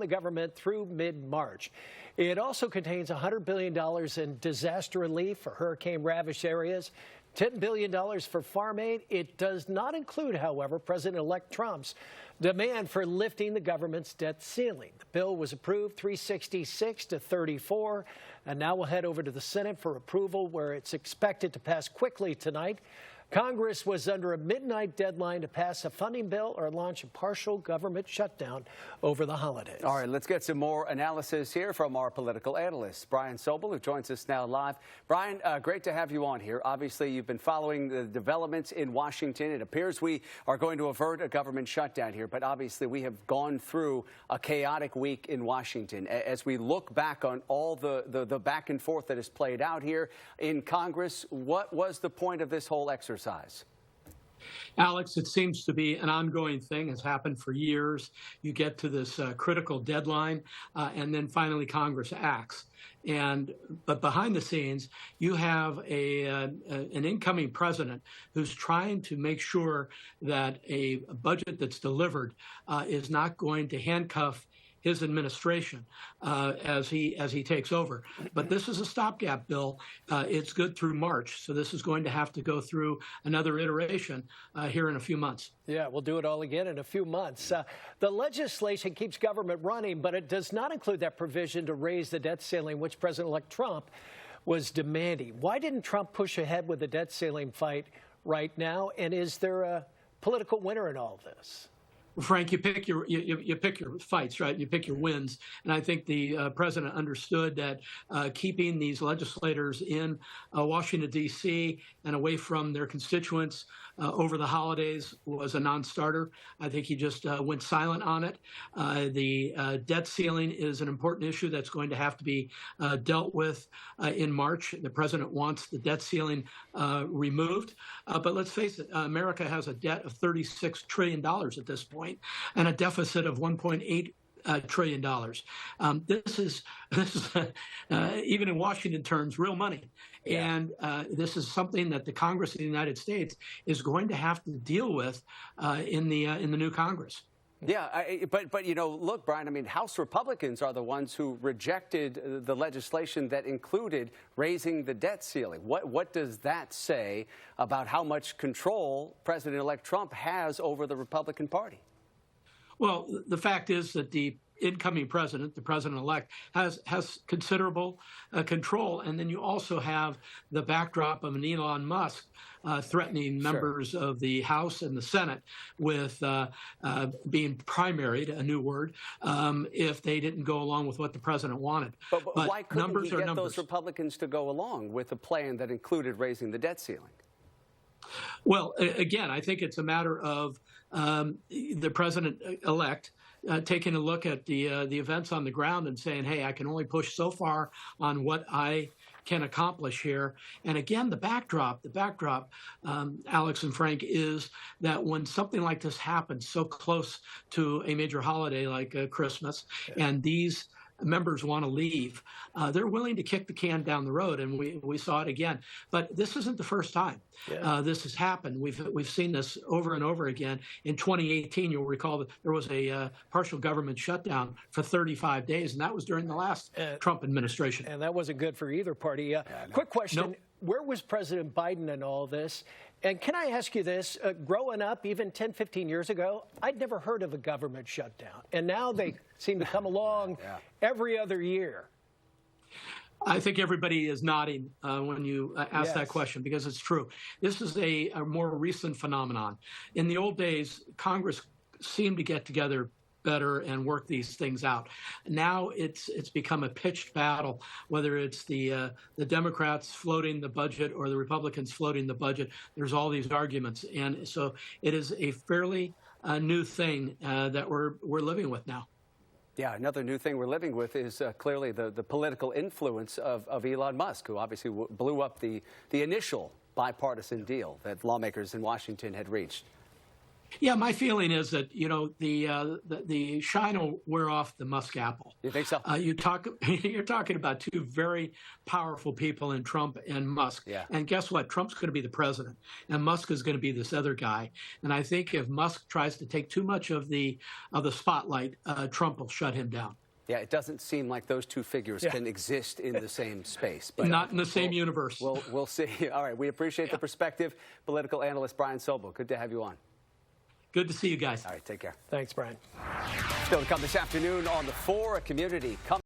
the government through mid-March. It also contains $100 billion in disaster relief for hurricane-ravaged areas, $10 billion for farm aid. It does not include, however, President-elect Trump's demand for lifting the government's debt ceiling. The bill was approved 366 to 34, and now will head over to the Senate for approval, where it's expected to pass quickly tonight. Congress was under a midnight deadline to pass a funding bill or launch a partial government shutdown over the holidays. All right, let's get some more analysis here from our political analyst, Brian Sobel, who joins us now live. Brian, great to have you on here. Obviously, you've been following the developments in Washington. It appears we are going to avert a government shutdown here, but obviously we have gone through a chaotic week in Washington. As we look back on all the back and forth that has played out here in Congress, what was the point of this whole exercise? Alex, it seems to be an ongoing thing. It's happened for years. You get to this critical deadline, and then finally Congress acts. But behind the scenes, you have an incoming president who's trying to make sure that a budget that's delivered is not going to handcuff his administration as he takes over. But this is a stopgap bill. It's good through March, so this is going to have to go through another iteration here in a few months. Yeah, we'll do it all again in a few months. The legislation keeps government running, but it does not include that provision to raise the debt ceiling, which President-elect Trump was demanding. Why didn't Trump push ahead with the debt ceiling fight right now? And is there a political winner in all this? Frank, you pick your fights, right? You pick your wins, and I think the president understood that keeping these legislators in Washington D.C. and away from their constituents over the holidays was a non-starter. I think he just went silent on it. The debt ceiling is an important issue that's going to have to be dealt with in March. The president wants the debt ceiling removed, but let's face it, America has a debt of $36 trillion at this point, and a deficit of $1.8 trillion. This is even in Washington terms, real money. Yeah. And this is something that the Congress of the United States is going to have to deal with in the new Congress. Yeah, but you know, look, Brian, I mean, House Republicans are the ones who rejected the legislation that included raising the debt ceiling. What does that say about how much control President-elect Trump has over the Republican Party? Well, the fact is that the incoming president, the president-elect, has considerable control. And then you also have the backdrop of an Elon Musk threatening members of the House and the Senate with being primaried, a new word, if they didn't go along with what the president wanted. But why couldn't he get those Republicans to go along with a plan that included raising the debt ceiling? Well, again, I think it's a matter of the president-elect taking a look at the events on the ground and saying, hey, I can only push so far on what I can accomplish here. And again, the backdrop, Alex and Frank, is that when something like this happens so close to a major holiday like Christmas, and these members want to leave, they're willing to kick the can down the road, and we saw it again. But this isn't the first time this has happened. We've seen this over and over again. In 2018, you'll recall that there was a partial government shutdown for 35 days, and that was during the last Trump administration. And that wasn't good for either party. Quick question. Nope. Where was President Biden in all this? And can I ask you this? Growing up, even 10, 15 years ago, I'd never heard of a government shutdown. And now they seem to come along every other year. I think everybody is nodding when you ask that question, because it's true. This is a more recent phenomenon. In the old days, Congress seemed to get together better and work these things out. Now it's become a pitched battle, whether it's the Democrats floating the budget or the Republicans floating the budget. There's all these arguments, and so it is a fairly new thing that we're living with now. Yeah, another new thing we're living with is clearly the political influence of Elon Musk, who obviously blew up the initial bipartisan deal that lawmakers in Washington had reached. Yeah, my feeling is that the shine will wear off the Musk apple. You think so? You're talking about two very powerful people in Trump and Musk. Yeah. And guess what? Trump's going to be the president, and Musk is going to be this other guy. And I think if Musk tries to take too much of the spotlight, Trump will shut him down. Yeah, it doesn't seem like those two figures can exist in the same space. But not in the same universe. We'll see. All right, we appreciate the perspective. Political analyst Brian Sobel, good to have you on. Good to see you guys. All right, take care. Thanks, Brian. Still to come this afternoon on The 4, a community.